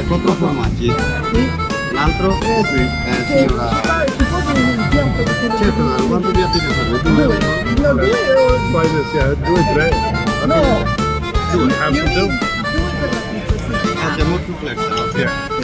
Quattro formaggi. L'altro? Sì. Signora. Certo, quanto piatti ne serve? Due? Poi sia 2, 3. No. Due, half of them. C'è molto flexibile.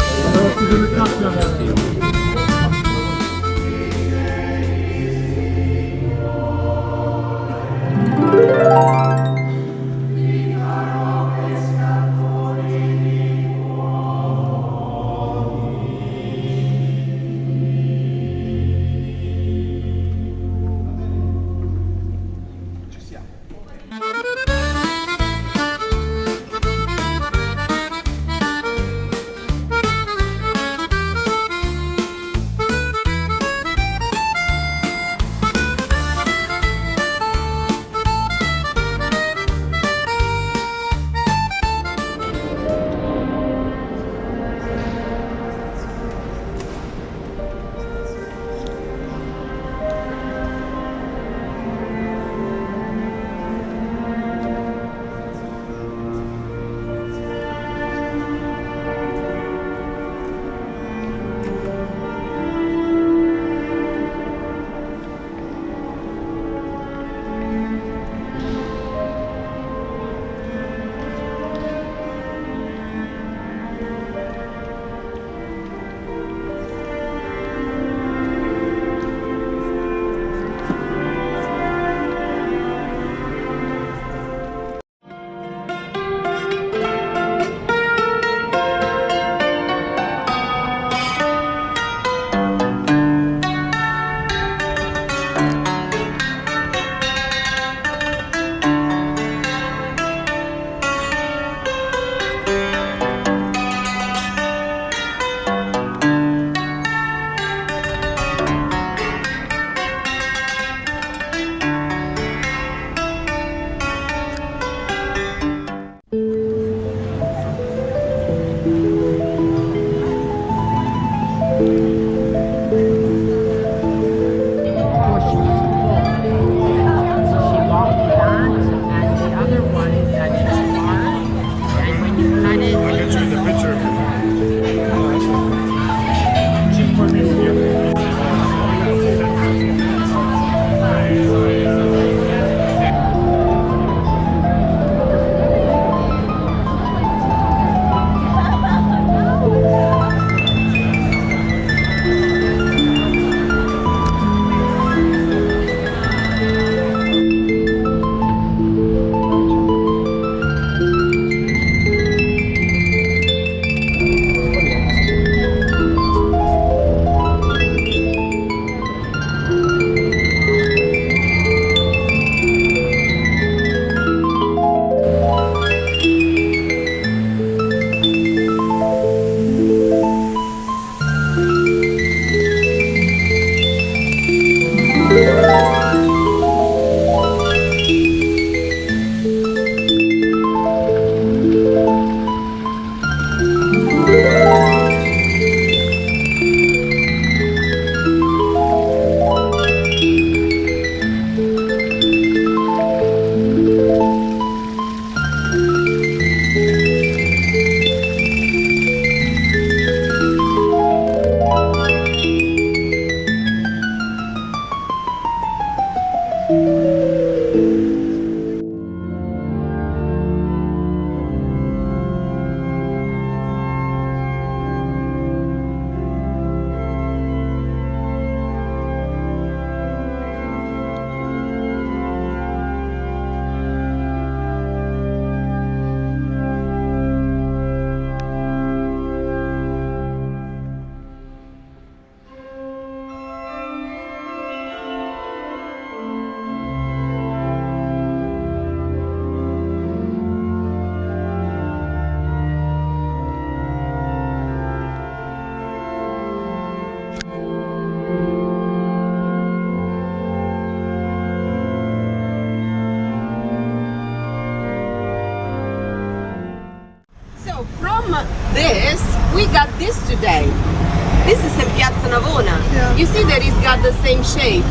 Sanabona. Yeah. You see that it's got the same shape.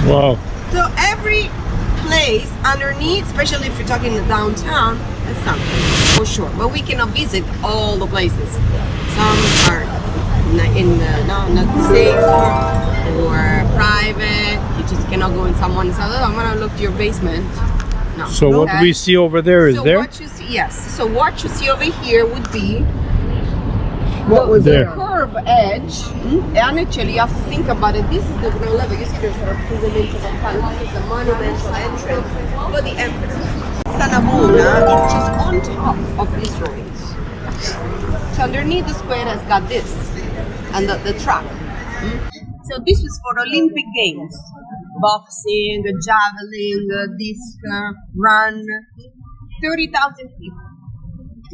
Wow. So every place underneath, especially if you're talking in the downtown, is something for sure. But we cannot visit all the places. Some are not safe or private. You just cannot go in someone's house. Oh, I'm gonna look to your basement. No. So what Okay? we see over there is So there? what you see, yes. So what you see over here would be What was There. there? curve edge, and actually you have to think about it. This is the ground level. You see there's a fundamental this is the monumental entrance for the emperor. Sanabona is just on top of these ruins. So underneath the square has got this and the track. So this was for Olympic Games. Boxing, javelin, disc, run. 30,000 people.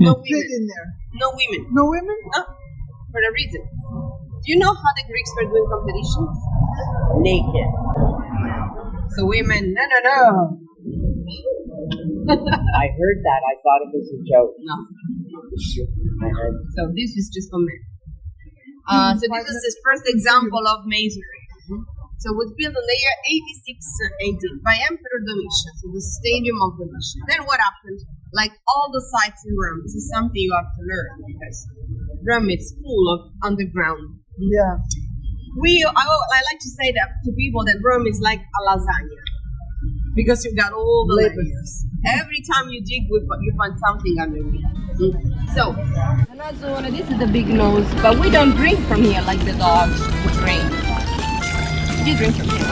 No Fit women. in there. No women. No women? No, for a reason. Do you know how the Greeks were doing competitions? Naked. So women, no. I heard that. I thought it was a joke. No. I heard. So this is just for men. So this is the first example of masonry. So it was built in the year 86 AD by Emperor Domitian, so the Stadium of Domitian. Then what happened? Like all the sites in Rome, this is something you have to learn because Rome is full of underground. Yeah. I like to say that to people that Rome is like a lasagna because you got all the layers. Every time you dig, you find something underneath. So, this is the big nose, but we don't drink from here like the dogs would drink. You drink from here.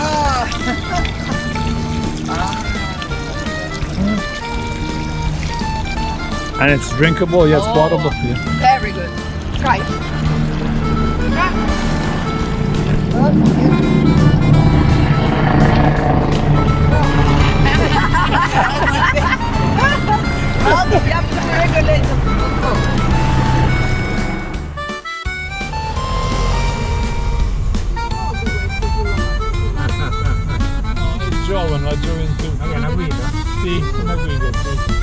And it's drinkable, yes, bottled up here. Very good. Try. Well, you have to regulate the flow. Giovane, la gioventù. È una guida? Sì, una guida, sì.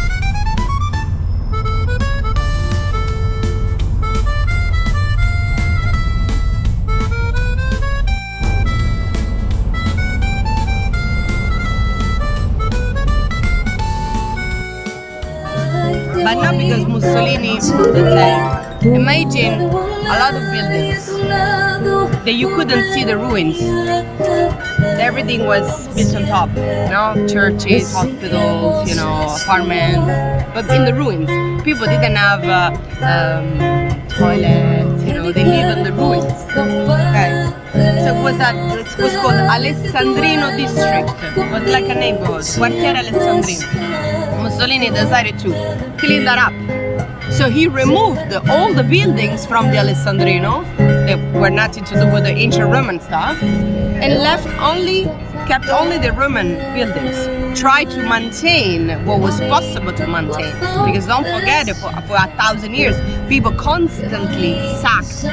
But not because Mussolini, let's say, imagine a lot of buildings that you couldn't see the ruins. Everything was built on top, churches, hospitals, apartments, but in the ruins. People didn't have toilets, they lived in the ruins. Okay. So it was called Alessandrino district. It was like a neighborhood, Quartiere Alessandrino. Mussolini decided to clean that up. So he removed all the buildings from the Alessandrino that were nothing to do with the ancient Roman stuff and kept only the Roman buildings. Tried to maintain what was possible to maintain. Because don't forget, for 1,000 years, people constantly sacked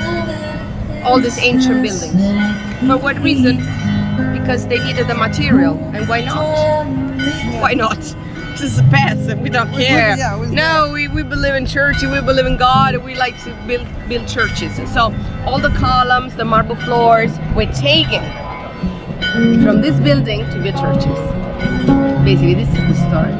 all these ancient buildings. For what reason? Because they needed the material. And why not? Why not? This is a past and we don't care. No, we believe in church, we believe in God, we like to build churches. So all the columns, the marble floors were taken from this building to build churches. Basically, this is the story.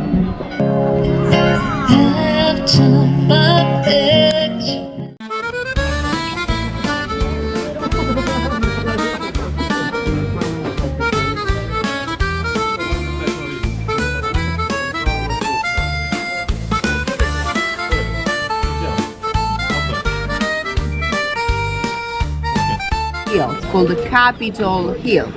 Hill. It's called the Capitol Hill.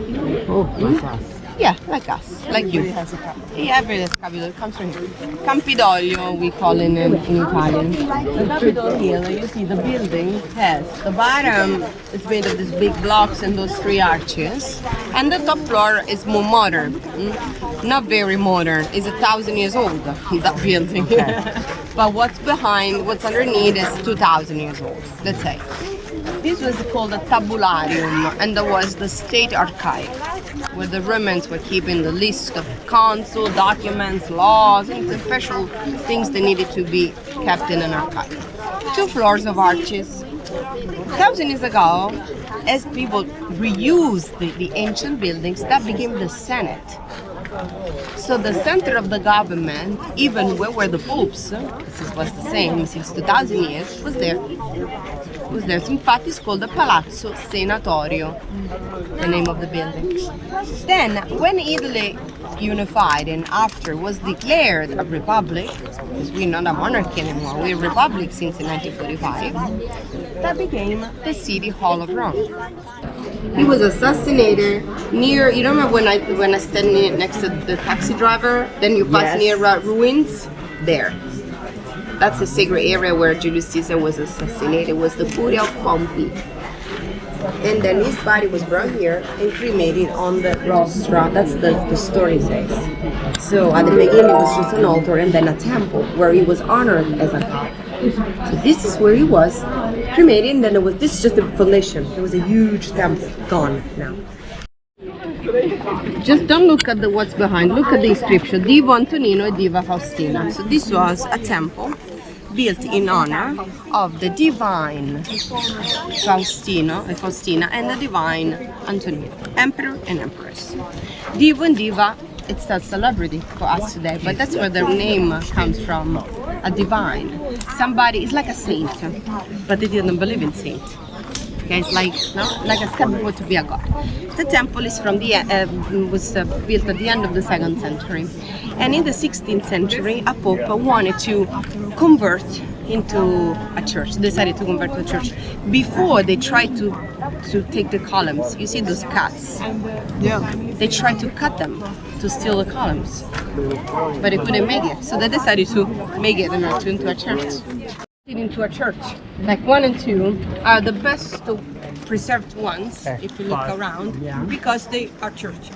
Oh, like us. Yeah, like us, like you. Yeah, everybody has Capitol. It comes from here. Campidoglio, we call it in Italian. The Capitol Hill, you see the building has the bottom is made of these big blocks and those three arches, and the top floor is more modern. Not very modern. It's 1,000 years old. That building. But what's behind, what's underneath is 2,000 years old. Let's say. This was called a tabularium, and that was the state archive, where the Romans were keeping the list of consul, documents, laws, and the special things that needed to be kept in an archive. 2 floors of arches, 1,000 years ago, as people reused the ancient buildings, that became the Senate. So the center of the government, even where the popes, this was the same since 2,000 years, was there. So infatti it's called the Palazzo Senatorio, the name of the building. Then, when Italy unified and after was declared a republic, because we're not a monarchy anymore, we're a republic since 1945, that became the City Hall of Rome. He was assassinated near, you remember when I stand next to the taxi driver, then you pass near ruins? There. That's the sacred area where Julius Caesar was assassinated. It was the Curia of Pompey. And then his body was brought here and cremated on the rostra. That's the story says. So at the beginning it was just an altar and then a temple where he was honored as a god. So this is where he was cremated, and then this is just the foundation. There was a huge temple, gone now. Just don't look at what's behind, look at the inscription, Divo Antonino e Diva Faustina. So this was a temple built in honor of the divine Faustina and the divine Antonino, emperor and empress. Divo and Diva, it's a celebrity for us today, but that's where their name comes from, a divine. Somebody, it's like a saint, but they didn't believe in saint. Okay, it's like a step before to be a god. The temple is from the was built at the end of the 2nd century, and in the 16th century, a pope wanted to convert into a church. Decided to convert to a church. Before they tried to take the columns, you see those cuts. Yeah. They tried to cut them to steal the columns, but they couldn't make it. So they decided to make it into a church. Into a church. Like 1 and 2 are the best preserved ones, if you look around, because they are churches.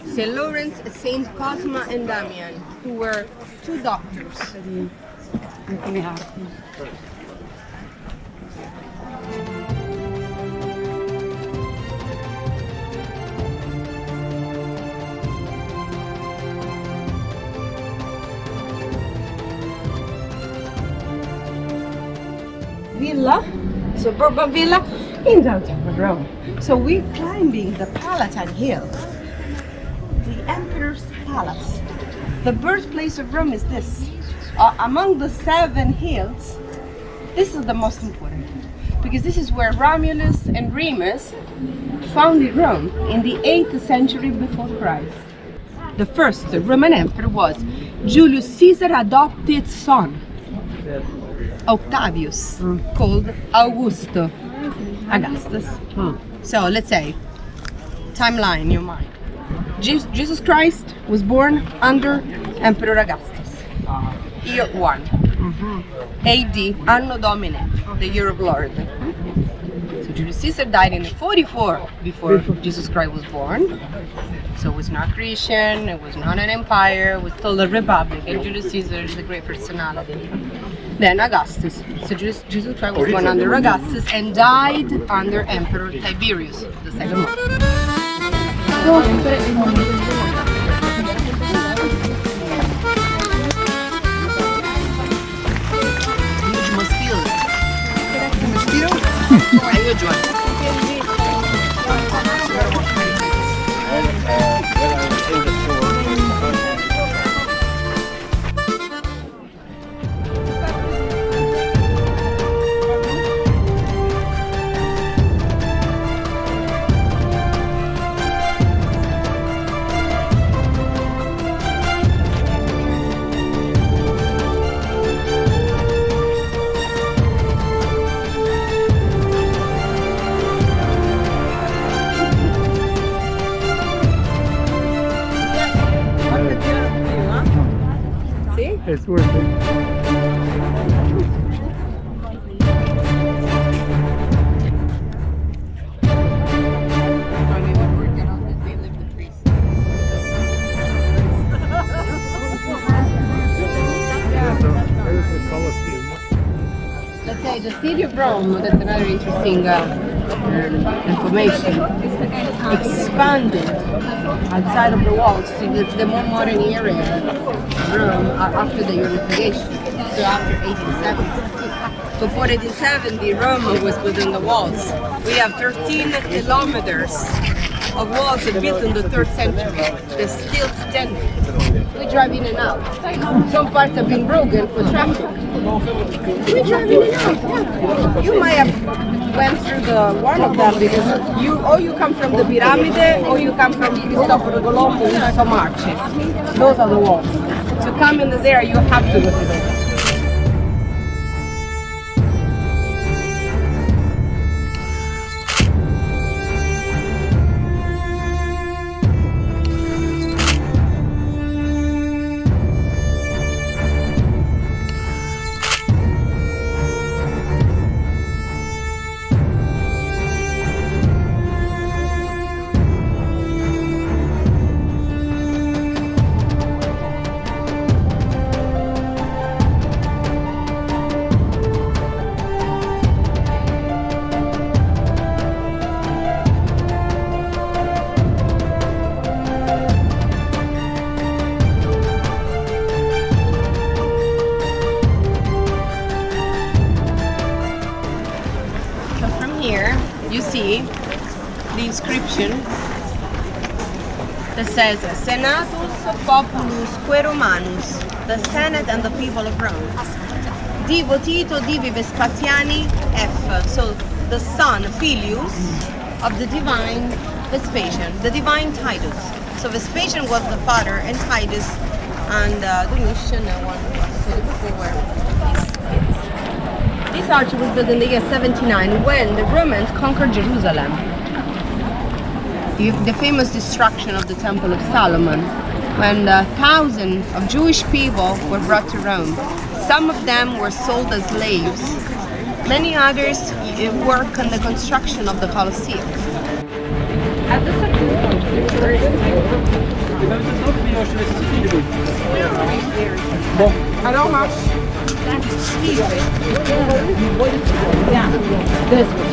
St. Lawrence, St. Cosma and Damian, who were 2 doctors. Villa, suburban villa in downtown Rome. So we're climbing the Palatine Hill, the Emperor's Palace. The birthplace of Rome is this. Among the 7 hills, this is the most important because this is where Romulus and Remus founded Rome in the 8th century before Christ. The first Roman emperor was Julius Caesar's adopted son, Octavius, called Augusto Augustus. So let's say, timeline in your mind. Jesus Christ was born under Emperor Augustus. Year 1. AD, Anno Domini, the year of Lord. So Julius Caesar died in 44 before Jesus Christ was born. So it was not Christian, it was not an empire, it was still a republic, and Julius Caesar is a great personality. Then Augustus. So Jesus Christ was born under Augustus and died under Emperor Tiberius, the second one. Huge mosquito. Huge one. It's worth it. Let's say the city of Rome, that's another interesting information, expanded outside of the walls to the more modern area of Rome after the unification, so after 1870. Before 1870, Rome was within the walls. We have 13 kilometers of walls built in the 3rd century. They're still standing. We drive in and out. Some parts have been broken for traffic. We drive in and out. Yeah. You might have went through the one of them because you come from the Pyramide or you come from Cristoforo Colombo with some arches. Those are the walls. To come in this area, you have to go through those. Here you see the inscription that says Senatus Populusque Romanus, the Senate and the people of Rome. Divo Tito Divi Vespasiani F. So the son, Filius, of the divine Vespasian, the divine Titus. So Vespasian was the father and Titus and Domitian, one before. This arch was built in the year 79 when the Romans conquered Jerusalem. The famous destruction of the Temple of Solomon, when thousands of Jewish people were brought to Rome. Some of them were sold as slaves. Many others worked on the construction of the Colosseum. At the I don't have. That's cheap. Yeah. This was.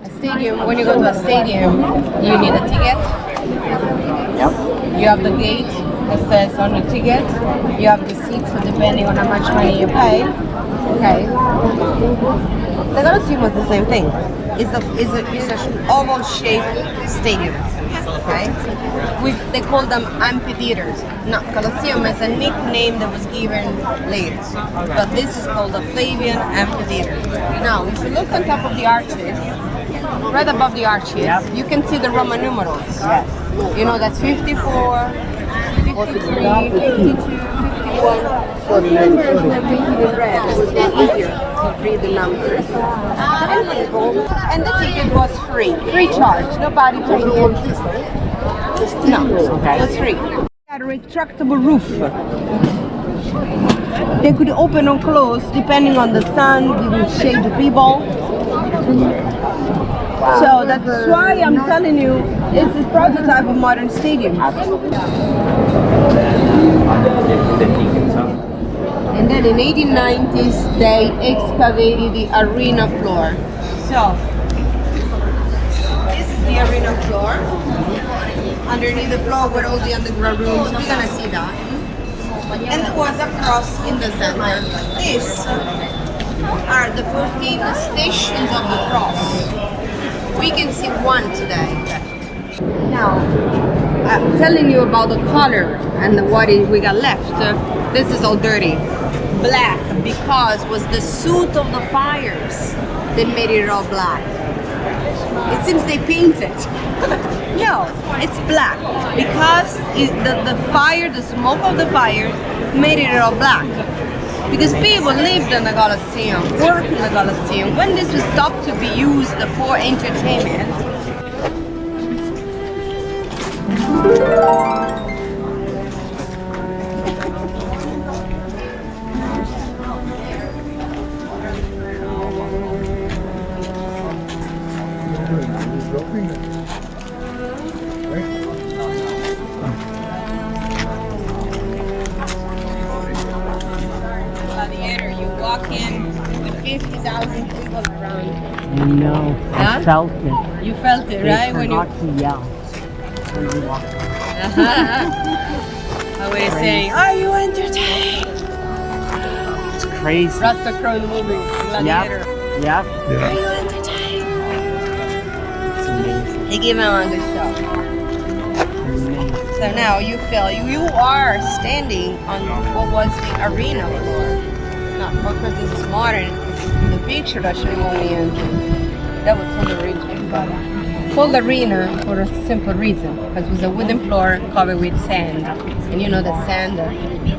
A stadium, when you go to a stadium, you need a ticket. Yep. You have the gate that says on the ticket. You have the seats, so depending on how much money you pay. Okay. The Colosseum was the same thing. It's an oval-shaped stadium. Right? They call them amphitheaters. No, Colosseum is a nickname that was given later. But this is called the Flavian Amphitheater. Now, if you look on top of the arches, right above the arches, you can see the Roman numerals. You know, that's 54, 53, 52, 51. So the numbers that we in red, it was easier to read the numbers. And the ticket was free charge. Nobody paid entry. No, it was free. It had a retractable roof. They could open or close depending on the sun, they would shade the people. So that's why I'm telling you, it's a prototype of modern stadium. And then in 1890s, they excavated the arena floor. So, this is the arena floor. Underneath the floor were all the underground rooms. We're gonna see that. And there was a cross in the center. These are the 14 stations of the cross. We can see one today. Now, I'm telling you about the color and what we got left. This is all dirty. Black, because was the soot of the fires that made it all black. It seems they painted. No, it's black because the fire, the smoke of the fire made it all black. Because people lived in the Colosseum, worked in the Colosseum. When this was stopped to be used for entertainment, walking with 50,000 people around. I know. Huh? I felt it. You felt it, They right? When you. forgot to yell when we walked. I was saying, "Are you entertained?" It's crazy. Russell Crowe in the movie Gladiator. Yep. Are you entertained? It's amazing. They give him a good show. Amazing. So now you feel you are standing on what was the arena floor. Not because this is modern. The picture that showing only that was on the region, but called arena for a simple reason because it was a wooden floor covered with sand, and you know the sand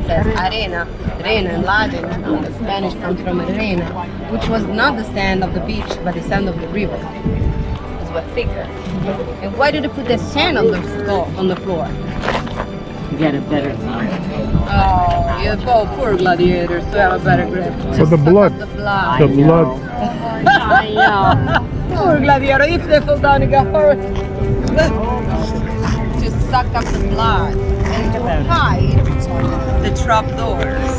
says arena. Arena in Latin, the Spanish comes from arena, which was not the sand of the beach, but the sand of the river. It was thicker. And why did they put the sand on the floor? To get a better view. Oh, you poor gladiators to have a better grip. For the blood. The blood. The blood. I know. Poor gladiator, if they fall down, you got hurt. To suck up the blood and to hide the trapdoors.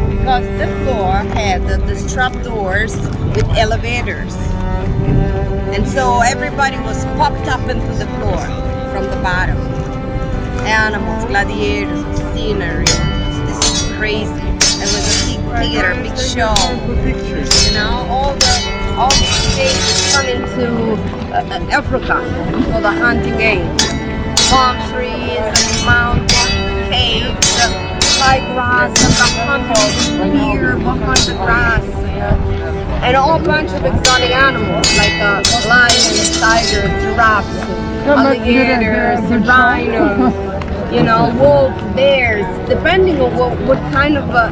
Because the floor had these trapdoors with elevators. And so everybody was popped up into the floor from the bottom. Animals, gladiators, scenery. This is crazy. It was a big theater, big show. You know, all the stages turned into Africa for the hunting games. Palm trees, mountains, caves, high grass, and the hunting deer behind the grass. And a whole bunch of exotic animals like lions, tigers, giraffes, alligators, rhinos, you know, wolves, bears, depending on what kind of a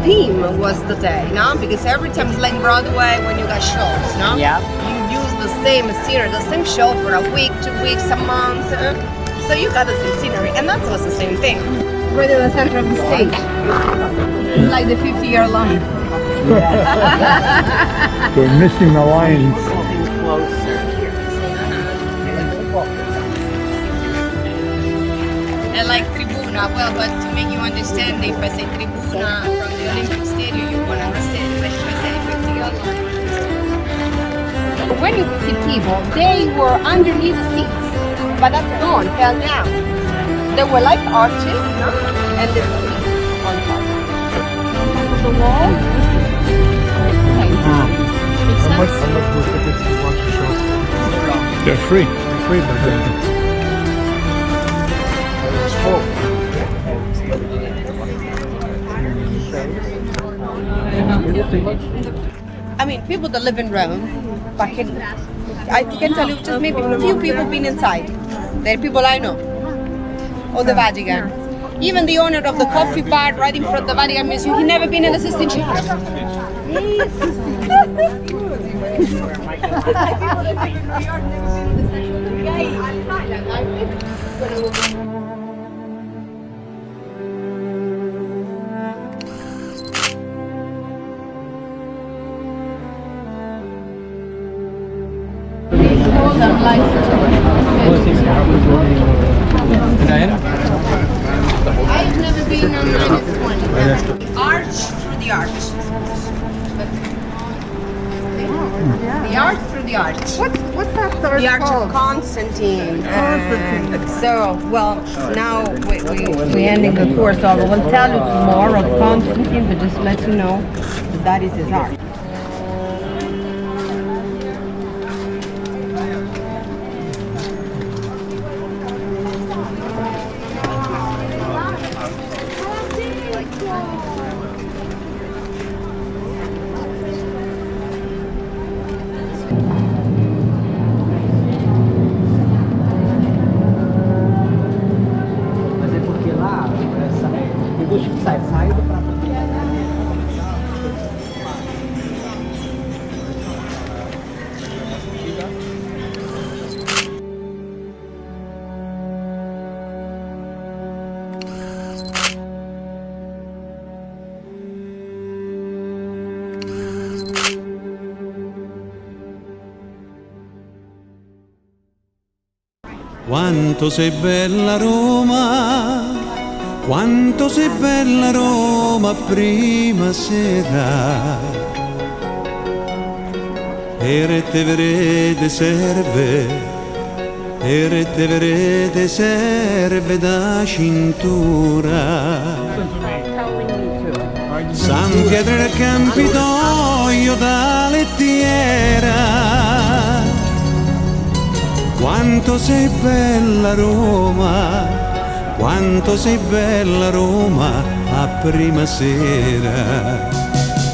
theme was the day, no? Because every time it's like Broadway when you got shows, no? Yeah. You use the same scenery, the same show for a week, 2 weeks, a month. So you got the same scenery, and that was the same thing. Right in the center of the stage, like the 50-year line. They're missing the lines. Something closer here. And like tribuna, well, but to make you understand, if I say tribuna from the Olympic Stadium, you won't understand. But if I say 50-year line. When you see people, they were underneath the seats, but that's gone, fell down. They were like arches, no? And the seats on top. The wall. How much were tickets to watch the show? They're free. They're free, but it's full. I mean, people that live in Rome, I can tell you just maybe a few people been inside. They're people I know. Or the Vatican. Even the owner of the coffee bar right in front of the Vatican Museum, he never been in the Sistine Chapel. I've never been on this one. Arch through the arch. The arch through the arch. What's that third The Arch of called? Constantine. So, well, now we're ending the tour, so I will tell you more of Constantine, but just let you know that is his arch. Mas é porque lá, eu deixo que sai do prato. Quanto sei bella Roma, quanto sei bella Roma. Roma prima sera, e te verede serve, e te verede serve da cintura. San Pietro del Campidoglio da lettiera, quanto sei bella Roma, quanto sei bella Roma a prima sera.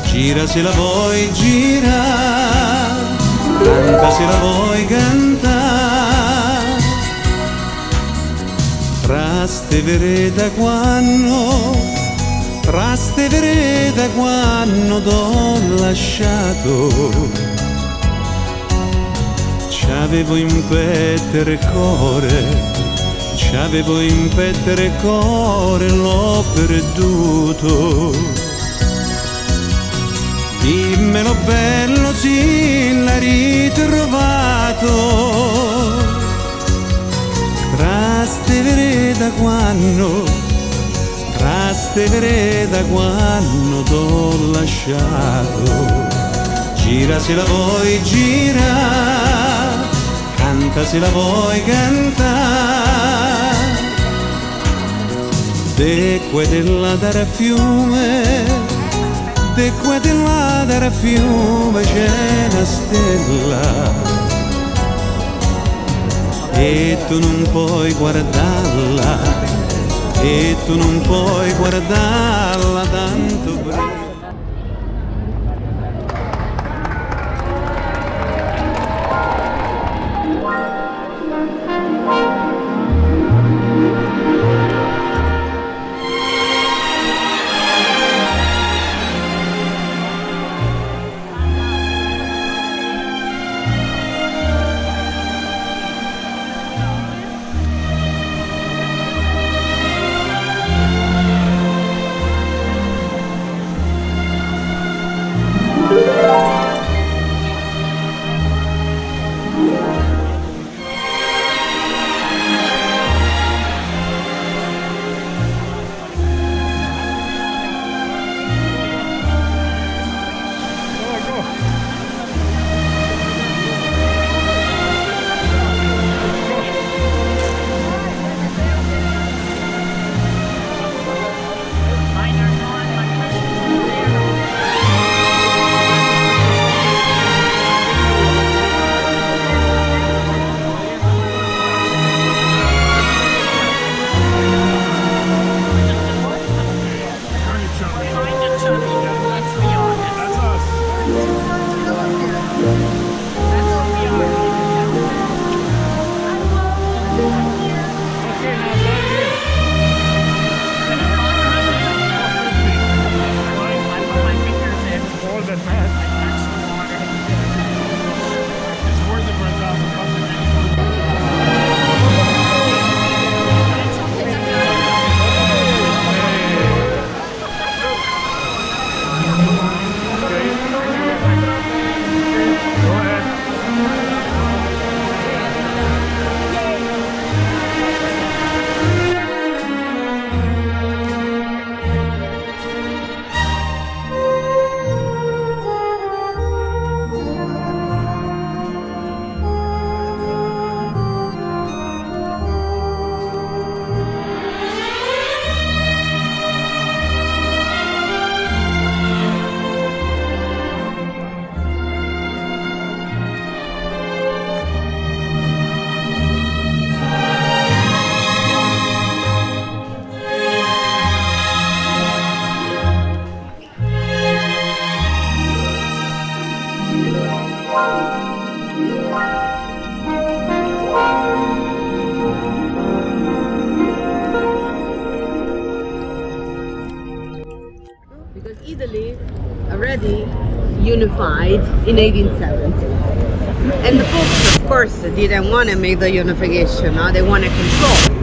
Gira se la vuoi gira, canta se la vuoi cantare. Traste vereda quando t'ho lasciato. C'avevo in petto il cuore, c'avevo in petto il cuore, l'ho perduto. Dimmelo bello, sì, l'hai ritrovato. Traste vereda quando t'ho lasciato. Gira se la vuoi gira, canta se la vuoi cantare. De qua e della dare fiume, de qua e della dare fiume c'è una stella, e tu non puoi guardarla, e tu non puoi guardarla tanto breve. Because Italy already unified in 1870. And the Popes, of course, didn't want to make the unification, no? They want to control.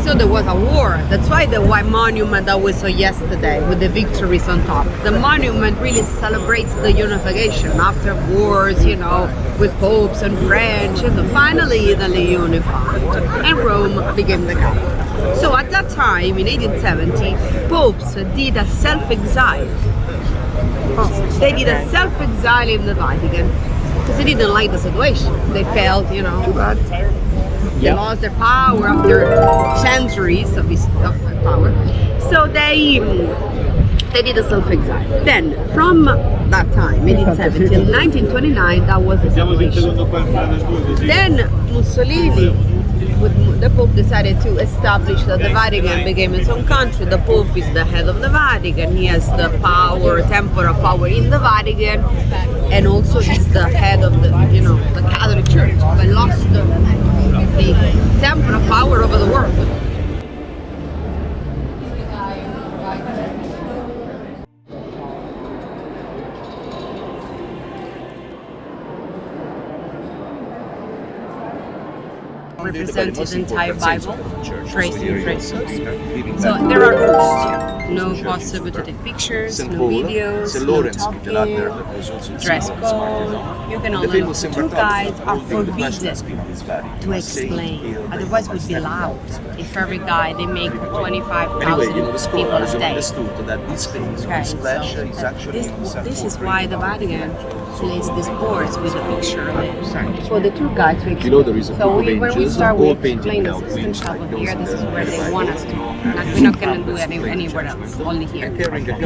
So there was a war. That's why the white monument that we saw yesterday with the victories on top. The monument really celebrates the unification after wars, you know, with popes and French, and finally Italy unified, and Rome became the capital. So at that time, in 1870, popes did a self-exile. They did a self-exile in the Vatican because they didn't like the situation. They felt, you know, that they lost their power after centuries of power. So they did a self-exile. Then, from that time, 1870 till 1929, that was the situation. Then Mussolini, the Pope decided to establish that the Vatican became its own country. The Pope is the head of the Vatican. He has the power, temporal power in the Vatican, and also he's the head of the, you know, the Catholic Church. But lost the temporal power over the world. Represents his entire Bible, traced in frescoes. So there are rules here. No possible to take pictures, no videos, no talking, dress code. You can only look. Tour guides are forbidden to explain. Otherwise, it would be loud. If every guy they make 25,000 people a day. Okay, so this is why the Vatican plays the sports with a picture of it for the tour guide to explain. So when we start with explain the system chapel here, this is where they want us to. We're not going to do it anywhere else, only here.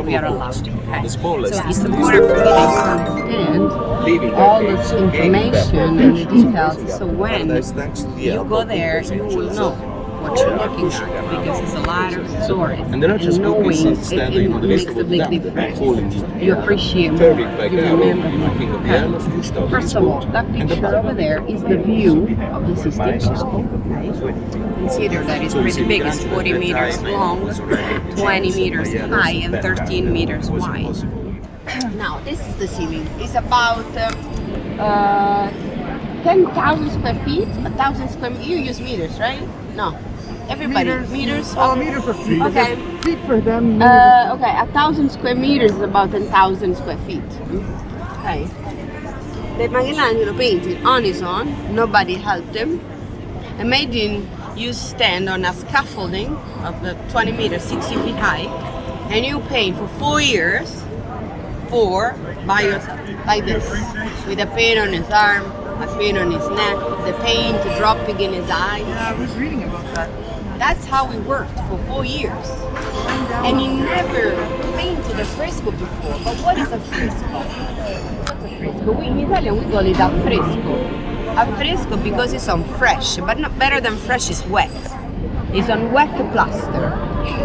We are allowed. Okay. So it's important for me to understand all this information and the details. So when you go there, you will know what you're looking at, because it's a lot of stories, and knowing it makes a big difference. You appreciate more, you remember more. Okay. First of all, that picture over there is the view of the Sistine Chapel. Consider that it's pretty big. It's 40 meters long, 20 meters high, and 13 meters wide. Now, this is the ceiling. It's about 10,000 square feet, 1,000 square meters. You use meters, right? No. Everybody. Meters? Oh, meters for feet. Okay. Feet for them. Okay, 1,000 square meters is about 10,000 square feet. Okay. The Michelangelo painted on his own. Nobody helped him. And made him use stand on a scaffolding of the 20 meters, 60 feet high. And you paint for 4 years by yourself, like this, with a paint on his arm, a paint on his neck, the paint dropping in his eyes. Yeah, I was reading about that. That's how he worked for 4 years. And he never painted a fresco before. But what is a fresco? What's a fresco? In Italian we call it a fresco. A fresco because it's on fresh, but not better than fresh is wet. It's on wet plaster.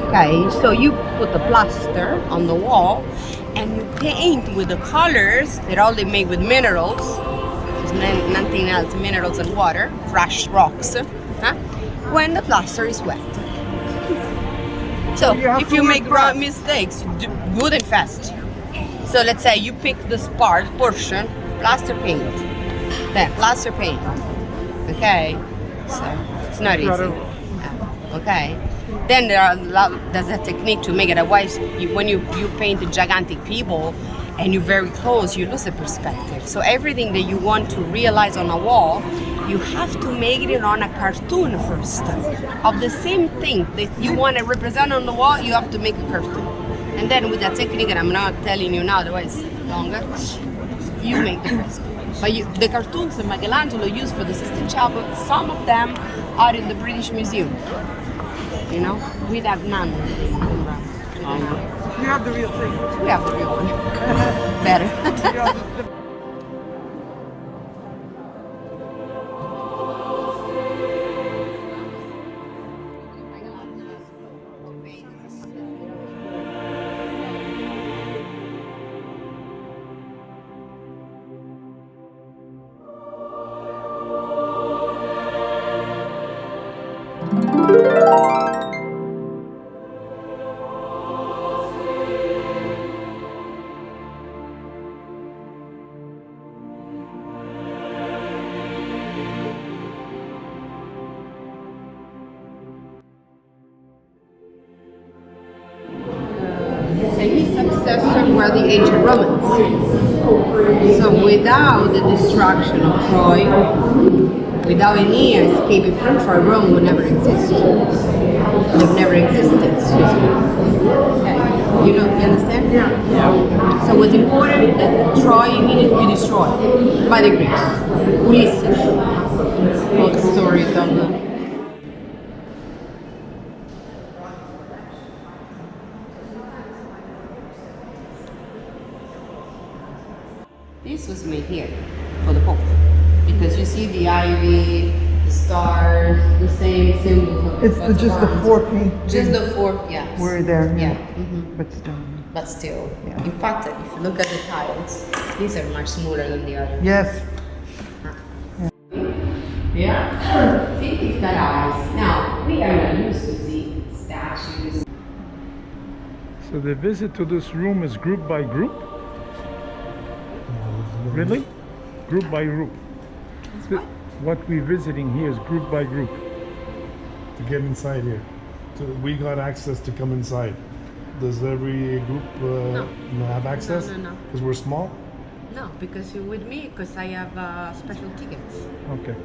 Okay, so you put the plaster on the wall and you paint with the colors that all they make with minerals. There's nothing else, minerals and water, fresh rocks, when the plaster is wet. So if you make wrong mistakes, good and fast. So let's say you pick this portion, plaster paint, then plaster paint. Okay, so it's not easy. Okay. Then there's a technique to make it. Otherwise, when you paint gigantic people and you're very close, you lose the perspective. So everything that you want to realize on a wall, you have to make it on a cartoon first. Of the same thing that you want to represent on the wall, you have to make a cartoon. And then with that technique, and I'm not telling you now, otherwise it's longer, you make the fresco. But the cartoons that Michelangelo used for the Sistine Chapel, some of them are in the British Museum. You know, we have none. You have the real thing. We have the real one. Better. were the ancient Romans. So without the destruction of Troy, without Aeneas escaping from Troy, Rome would never exist. It would never existed, excuse me. Okay. You understand? Yeah. So it was important that Troy needed to be destroyed by the Greeks. Ulysses. All the stories of the... This was made here for the Pope. Because you see the ivy, the stars, the same symbols of It's just the four paint. Just the four, yeah. Were there, Yeah. but still. But still, Yeah. in fact, if you look at the tiles, these are much smaller than the others. Yes. Yeah. See, it's got eyes. Now, we are not used to see statues. So the visit to this room is group by group? Really? Group by group. What we're visiting here is group by group. To get inside here. So we got access to come inside. Does every group have access? No. Because we're small? No, because you're with me, because I have special tickets. Okay.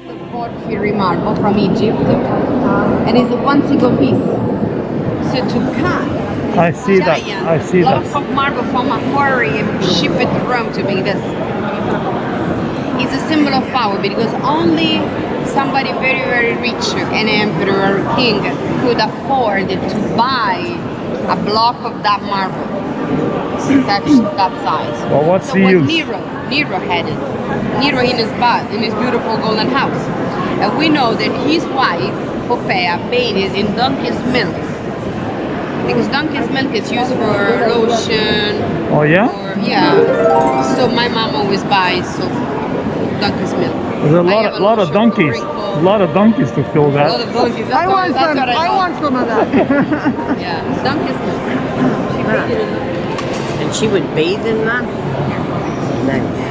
The porphyry marble from Egypt, and it's one single piece. So to cut I see that. I see block that. of marble from a quarry and ship it to Rome to make this. It's a symbol of power because only somebody very, very rich, an emperor or king, could afford to buy a block of that marble, that size. Well, what's so the what use? Nero had it. Nero in his beautiful golden house. And we know that his wife, Poppaea, bathed in donkey's milk. Because donkey's milk is used for lotion. Oh yeah? Yeah. So my mom always buys donkey's milk. There's a I have lot of lotion donkeys. for wrinkles. A lot of donkeys to fill A lot that. of donkeys. I want that's some. what I bought. want some of that. Yeah, donkey's milk. And she would bathe in that? Nice.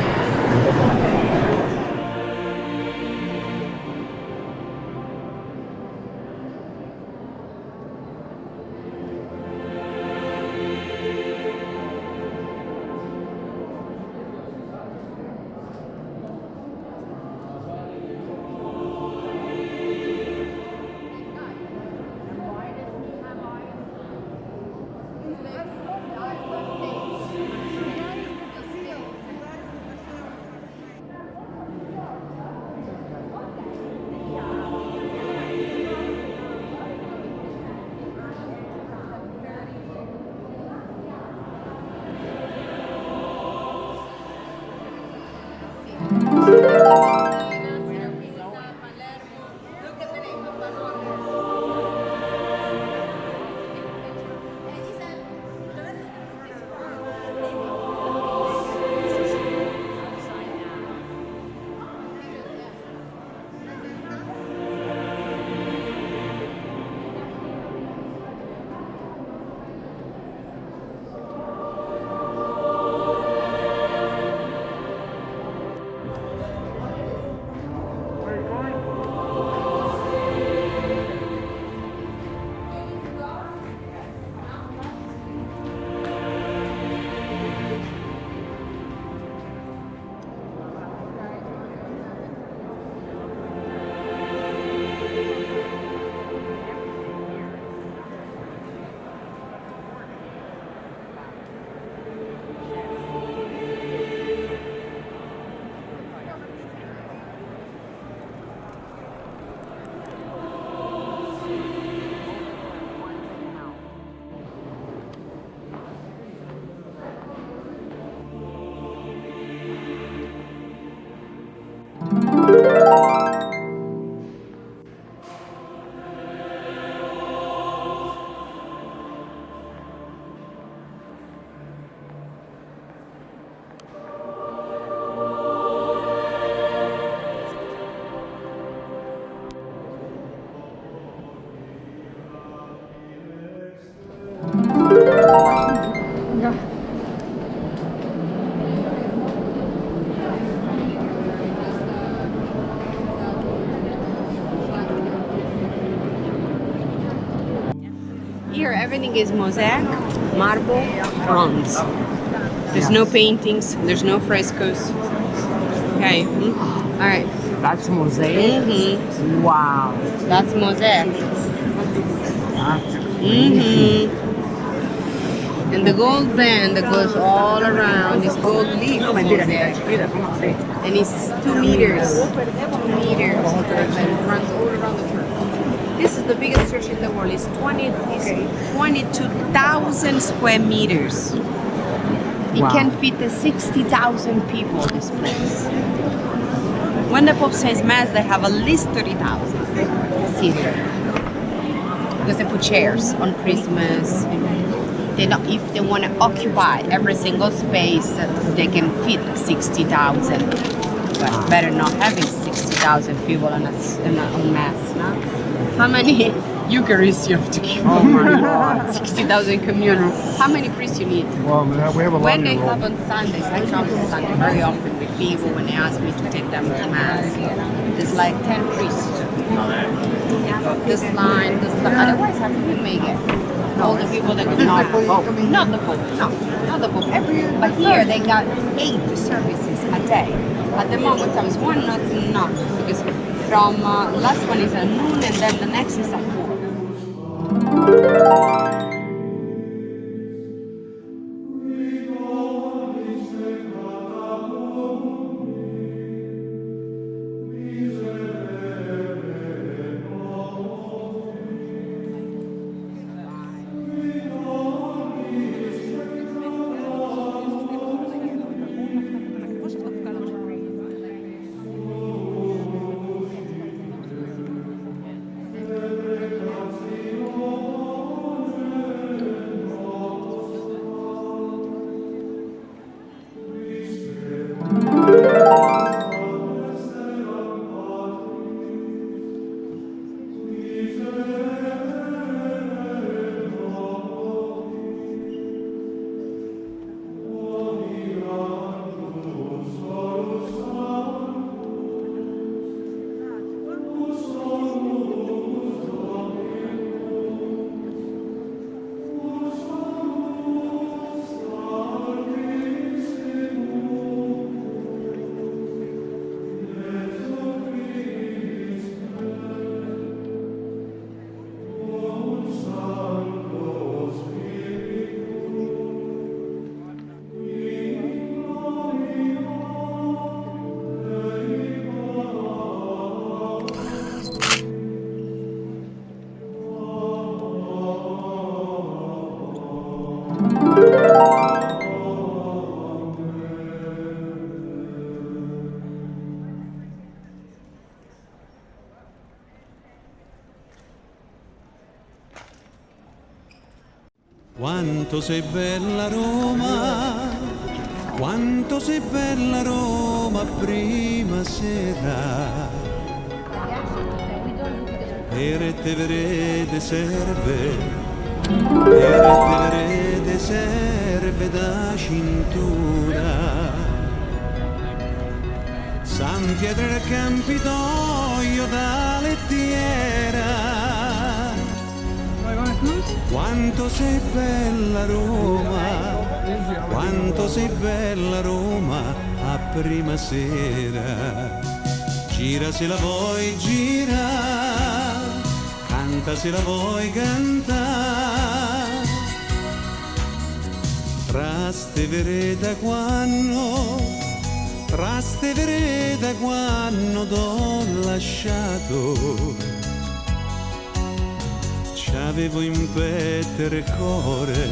Here everything is mosaic, marble, bronze. There's no paintings, there's no frescoes. Okay, all right. That's mosaic. Wow. That's mosaic. That's crazy. And the gold band that goes all around this gold leaf mosaic. And it's 2 meters. 2 meters. And it runs all around the church. This is the biggest church in the world. It's 22,000 square meters. It Wow. can fit 60,000 people, this place. When the Pope says Mass, they have at least 30,000 seated. Because they put chairs on Christmas. They don't, if they want to occupy every single space, they can fit 60,000. But better not having 60,000 people on Mass, no? How many Eucharists you have to give? Oh my God. 60,000 communion. How many priests you need? Well, we have a lot When in they Rome. have on Sundays, I come on Sunday very often with people when they ask me to take them to Mass. There's like 10 priests. This line. Otherwise, how can you make it? All the people that could not the Pope. Not the Pope, no. Not the Pope. But here they got 8 services a day. At the moment, times one, not enough. Because from last one is at noon and then the next is at 4. Quanto sei bella Roma, quanto sei bella Roma prima sera. Erete verede serve, erete verede serve da cintura. San Pietro del Campidoglio da lettiera. Quanto sei bella Roma, quanto sei bella Roma a prima sera. Gira se la vuoi gira, canta se la vuoi cantare. Traste vereda quando t'ho lasciato. C'avevo in pettere cuore,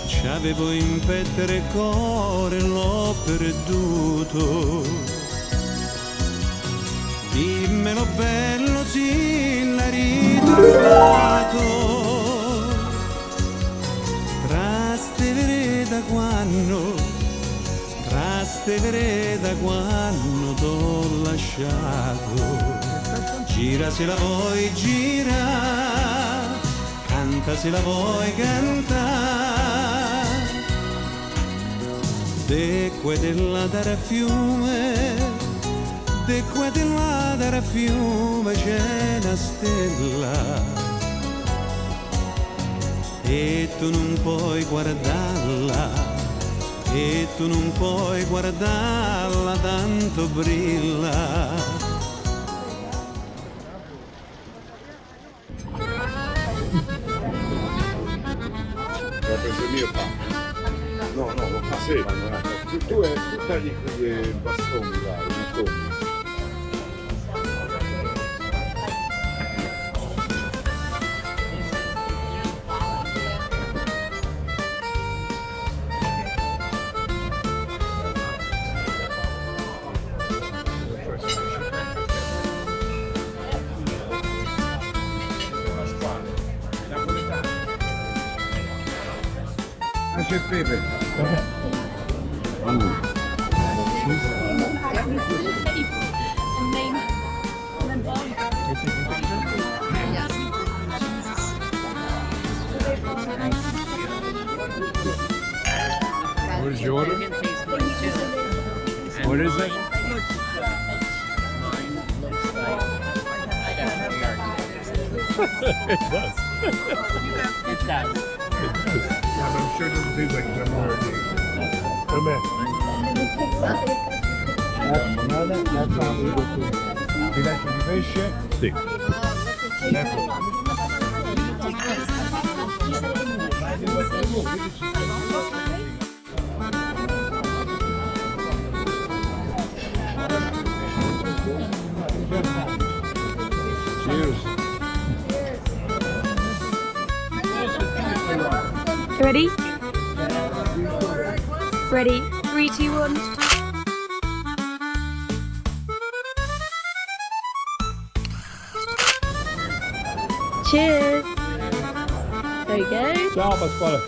c'avevo in pettere cuore, l'ho perduto. Dimmelo bello, sì, l'hai ritrovato. Traste vereda quando t'ho lasciato. Gira se la vuoi gira, canta se la vuoi cantare. De qua e della dare fiume, de qua e della dare fiume c'è una stella. e tu non puoi guardarla, e tu non puoi guardarla, tanto brilla. La preso mio pa. No, lo facevano. Tu tagli quei bastoni là, i mattoni. C'è il pepe. What is your order? What is it? It does. It does. Yeah, but I'm sure it doesn't taste like pepperoni. Come here. That's how we go to. Ti lascio di pesce? Sì. Cheers. Ready? Ready? 3, 2, 1. Cheers! There you go. Ciao Pasquale.